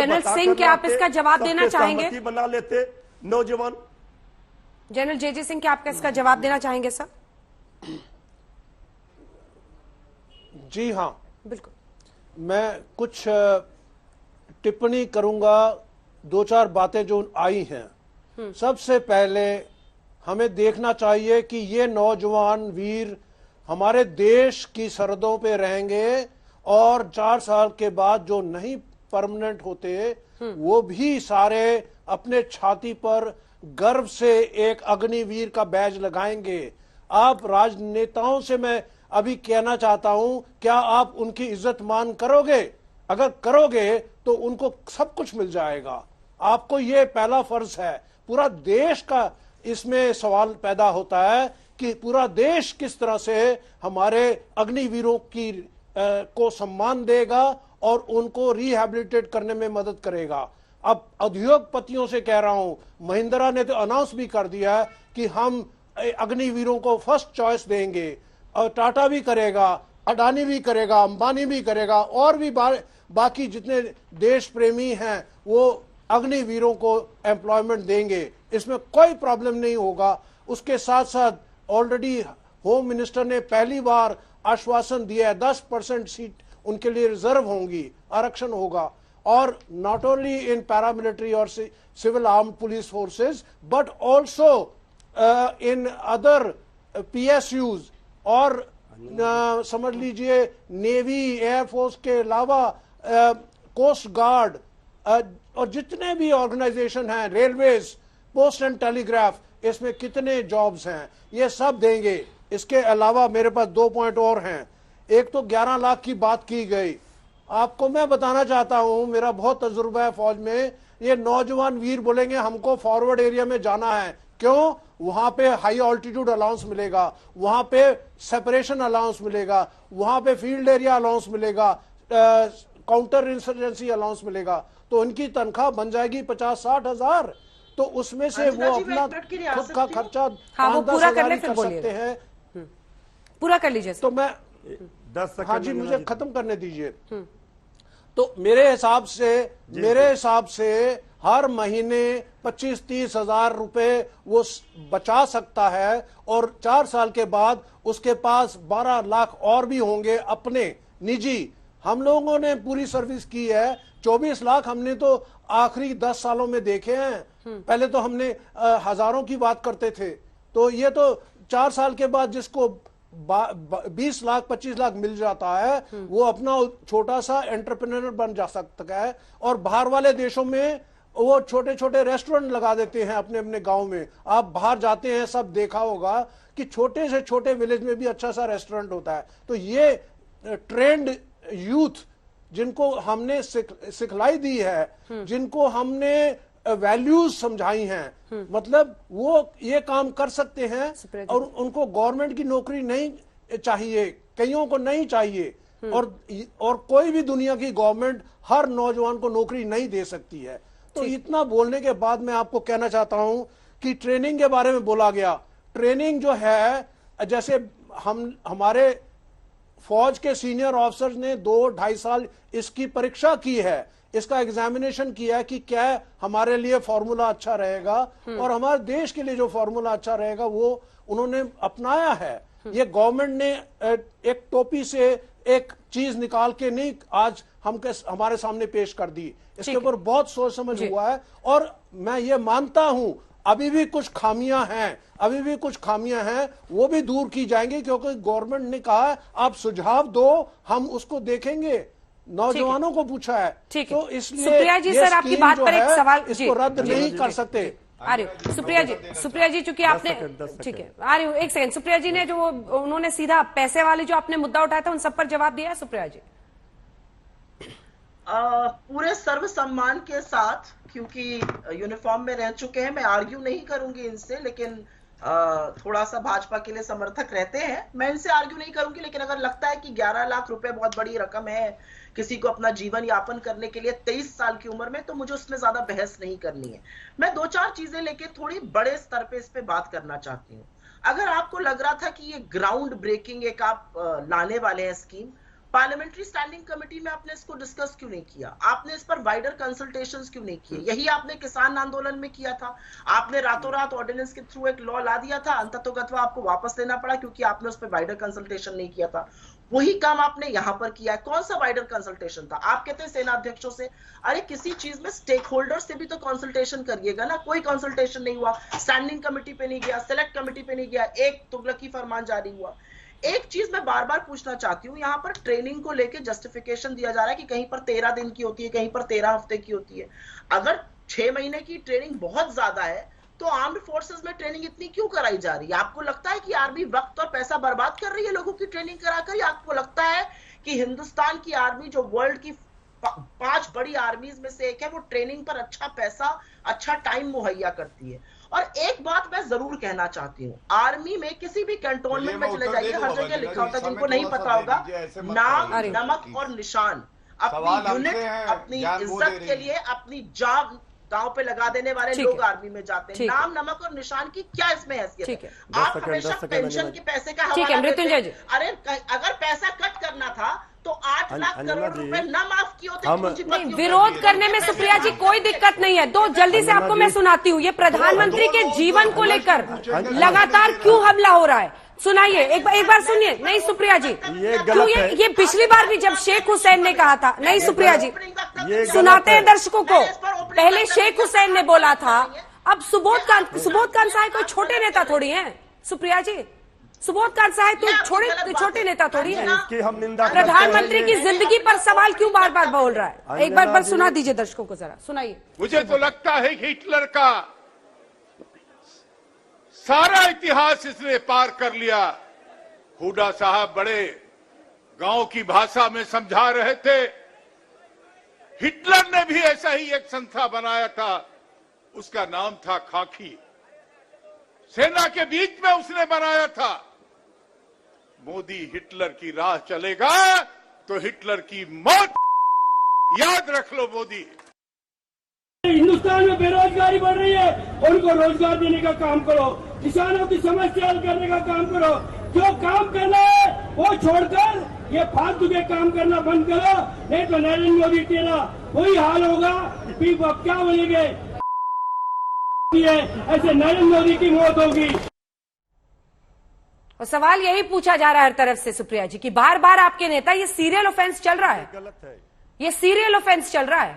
General Singh, क्या आप इसका जवाब देना चाहेंगे? बना लेते नौजवान। जनरल जे सिंह, क्या आपका इसका जवाब देना चाहेंगे सर? जी हाँ, बिल्कुल। मैं कुछ टिप्पणी करूंगा, दो चार बातें जो आई हैं। सबसे पहले हमें देखना चाहिए कि ये नौजवान वीर हमारे देश की सरहदों पे रहेंगे और 4 साल के बाद जो नहीं परमानेंट होते वो भी सारे अपने छाती पर गर्व से एक अग्निवीर का बैज लगाएंगे। आप राजनेताओं से मैं अभी कहना चाहता हूं, क्या आप उनकी इज्जत मान करोगे? अगर करोगे तो उनको सब कुछ मिल जाएगा। आपको ये पहला फर्ज है। पूरा देश का इसमें सवाल पैदा होता है कि पूरा देश किस तरह से हमारे अग्निवीरों की को सम्मान देगा और उनको रिहैबिलिटेट करने में मदद करेगा। अब उद्योगपतियों से कह रहा हूं, महिंद्रा ने तो अनाउंस भी कर दिया है कि हम अग्निवीरों को फर्स्ट चॉइस देंगे, और टाटा भी करेगा, अडानी भी करेगा, अंबानी भी करेगा, और भी बाकी जितने देश प्रेमी हैं वो अग्निवीरों को एम्प्लॉयमेंट देंगे। इसमें कोई प्रॉब्लम नहीं होगा। उसके साथ साथ ऑलरेडी होम मिनिस्टर ने पहली बार आश्वासन दिया है 10% सीट उनके लिए रिजर्व होंगी, आरक्षण होगा। और नॉट ओनली इन पैरामिलिट्री और civil arm police forces but also in other PSUs, और समझ लीजिए नेवी, एयरफोर्स के अलावा कोस्ट गार्ड और जितने भी ऑर्गेनाइजेशन हैं, रेलवेज, पोस्ट एंड टेलीग्राफ, इसमें कितने जॉब्स हैं ये सब देंगे। इसके अलावा मेरे पास 2 पॉइंट और हैं। एक तो 11 लाख की बात की गई। आपको मैं बताना चाहता हूं, मेरा बहुत तजुर्बा है फौज में। ये नौजवान वीर बोलेंगे हमको फॉरवर्ड एरिया में जाना है। क्यों? वहां पे हाई ऑल्टीट्यूड अलाउंस मिलेगा, वहां पे सेपरेशन अलाउंस मिलेगा, वहां पे फील्ड एरिया अलाउंस मिलेगा, काउंटर इंसर्जेंसी अलाउंस मिलेगा। तो उनकी तनख्वाह बन जाएगी 50-60 हजार। तो उसमें से वो अपना खुद का खर्चा 5-10 हजार कर सकते हैं। पूरा कर लीजिए। तो मैं 10 सेकंड, हाँ जी, मुझे खत्म करने दीजिए। तो मेरे हिसाब से हर महीने 25-30 हजार रुपए वो बचा सकता है, और 4 साल के बाद उसके पास 12 लाख और भी होंगे अपने निजी। हम लोगों ने पूरी सर्विस की है, 24 लाख हमने तो आखिरी 10 सालों में देखे हैं। पहले तो हमने हजारों की बात करते थे। तो ये तो 4 साल के बाद जिसको 20 लाख 25 लाख मिल जाता है वो अपना छोटा सा एंटरप्रेन्योर बन जा सकता है। और बाहर वाले देशों में वो छोटे छोटे रेस्टोरेंट लगा देते हैं अपने अपने गांव में। आप बाहर जाते हैं, सब देखा होगा कि छोटे से छोटे विलेज में भी अच्छा सा रेस्टोरेंट होता है। तो ये ट्रेंड यूथ जिनको हमने सिखलाई दी है, जिनको हमने वैल्यूज समझाई हैं, मतलब वो ये काम कर सकते हैं। और उनको गवर्नमेंट की नौकरी नहीं चाहिए, कईयों को नहीं चाहिए। और कोई भी दुनिया की गवर्नमेंट हर नौजवान को नौकरी नहीं दे सकती है। तो इतना बोलने के बाद मैं आपको कहना चाहता हूं कि ट्रेनिंग के बारे में बोला गया। ट्रेनिंग जो है, जैसे हमारे फौज के सीनियर ऑफिसर्स ने 2-2.5 साल इसकी परीक्षा की है, इसका एग्जामिनेशन किया है कि क्या हमारे लिए फॉर्मूला अच्छा रहेगा और हमारे देश के लिए जो फॉर्मूला अच्छा रहेगा वो उन्होंने अपनाया है। ये गवर्नमेंट ने एक टोपी से एक चीज निकाल के नहीं आज हमारे सामने पेश कर दी। इसके ऊपर बहुत सोच समझ हुआ है। और मैं ये मानता हूं अभी भी कुछ खामियां हैं, वो भी दूर की जाएंगी, क्योंकि गवर्नमेंट ने कहा है आप सुझाव दो, हम उसको देखेंगे। नौजवानों को पूछा है, तो इसलिए सुप्रिया जी, सर आपकी बात पर एक सवाल, इसको रद्द नहीं कर सकते। आ रही हूँ सुप्रिया जी, चूंकि आपने, ठीक है आ रही हूँ, एक सेकंड। सुप्रिया जी ने जो उन्होंने सीधा पैसे वाले जो आपने मुद्दा उठाया था उन सब पर जवाब दिया है सुप्रिया जी? पूरे सर्व सम्मान के साथ, क्योंकि यूनिफॉर्म में रह चुके हैं, मैं आर्ग्यू नहीं करूंगी इनसे, लेकिन थोड़ा सा भाजपा के लिए समर्थक रहते हैं, मैं इनसे आर्ग्यू नहीं करूंगी। लेकिन अगर लगता है कि 11 लाख रुपए बहुत बड़ी रकम है किसी को अपना जीवन यापन करने के लिए 23 साल की उम्र में, तो मुझे उसमें ज्यादा बहस नहीं करनी है। मैं 2-4 चीजें लेके थोड़ी बड़े स्तर पे इस पे बात करना चाहती हूँ। अगर आपको लग रहा था कि ये ग्राउंड ब्रेकिंग एक आप लाने वाले हैं स्कीम, पार्लियामेंट्री स्टैंडिंग कमेटी में आपने इसको डिस्कस क्यों नहीं किया? आपने इस पर वाइडर कंसल्टेशंस क्यों नहीं किए? यही आपने किसान आंदोलन में किया था। आपने रातों रात ऑर्डिनेंस के थ्रू एक लॉ ला दिया था, अंततोगत्वा आपको वापस लेना पड़ा क्योंकि आपने उस पर वाइडर कंसल्टेशन नहीं किया था। वही काम आपने यहां पर किया है। कौन सा वाइडर कंसल्टेशन था? आप कहते हैं सेना अध्यक्षों से, अरे किसी चीज में स्टेक होल्डर से भी तो कंसल्टेशन करिएगा ना। कोई कंसल्टेशन नहीं हुआ, स्टैंडिंग कमेटी पे नहीं गया, सेलेक्ट कमेटी पे नहीं गया, एक तुगलकी फरमान जारी हुआ। एक चीज मैं बार बार पूछना चाहती हूँ, यहाँ पर ट्रेनिंग को लेके जस्टिफिकेशन दिया जा रहा है कि कहीं पर 13 दिन की होती है, कहीं पर 13 हफ्ते की होती है। अगर 6 महीने की ट्रेनिंग बहुत ज्यादा है तो आर्म्ड फोर्सेस में ट्रेनिंग इतनी क्यों कराई जा रही है? आपको लगता है कि आर्मी वक्त और पैसा बर्बाद कर रही है लोगों की ट्रेनिंग कराकर, या आपको लगता है कि हिंदुस्तान की आर्मी जो वर्ल्ड की 5 बड़ी आर्मीज में से एक है, वो ट्रेनिंग पर अच्छा पैसा, अच्छा टाइम मुहैया करती है? और एक बात मैं जरूर कहना चाहती हूँ, आर्मी में किसी भी कैंटोनमेंट में चले जाइए, हर जगह लिखा होता है, जिनको नहीं पता होगा, नाम, नमक और निशान। अपनी यूनिट, अपनी इज्जत के लिए अपनी जान दांव पे लगा देने वाले लोग आर्मी में जाते हैं। नाम, नमक और निशान की क्या इसमें हैसियत है? आप हमेशा पेंशन के पैसे का हवाला देते हैं। अरे अगर पैसा कट करना था तो 8 लाख करोड़ रुपए न माफ किए होते। विरोध करने में सुप्रिया जी कोई दिक्कत नहीं है। तो जल्दी से आपको मैं सुनाती हूँ, ये प्रधानमंत्री के जीवन को लेकर लगातार क्यों हमला हो रहा है, सुनाइए एक बार सुनिए। नहीं सुप्रिया जी, क्यों ये पिछली बार भी जब शेख हुसैन ने कहा था, नहीं सुप्रिया जी सुनाते हैं दर्शकों को, पहले शेख हुसैन ने बोला था, अब सुबोध कांत साहब कोई छोटे नेता थोड़ी हैं सुप्रिया जी। सुबोध कांत साहब तो छोटे नेता थोड़ी है। हम निंदा प्रधानमंत्री की जिंदगी पर सवाल क्यों बार बार बोल रहा है? एक बार सुना दीजिए दर्शकों को, जरा सुनाइए। मुझे तो लगता है कि हिटलर का सारा इतिहास इसने पार कर लिया। हुडा साहब बड़े गांव की भाषा में समझा रहे थे, हिटलर ने भी ऐसा ही एक संस्था बनाया था, उसका नाम था खाकी, सेना के बीच में उसने बनाया था। मोदी हिटलर की राह चलेगा तो हिटलर की मौत याद रख लो मोदी। हिंदुस्तान में बेरोजगारी बढ़ रही है, उनको रोजगार देने का काम करो, किसानों की समस्या हल करने का काम करो। जो काम करना है वो छोड़कर ये फालतू के काम करना बंद करो, नहीं तो नरेंद्र मोदी तेरा वही हाल होगा। फिर आप क्या बोलेंगे? ऐसे नरेंद्र मोदी की मौत होगी। और सवाल यही पूछा जा रहा है हर तरफ से सुप्रिया जी कि बार बार आपके नेता, ये सीरियल ऑफेंस चल रहा है, गलत है। ये सीरियल ऑफेंस चल रहा है।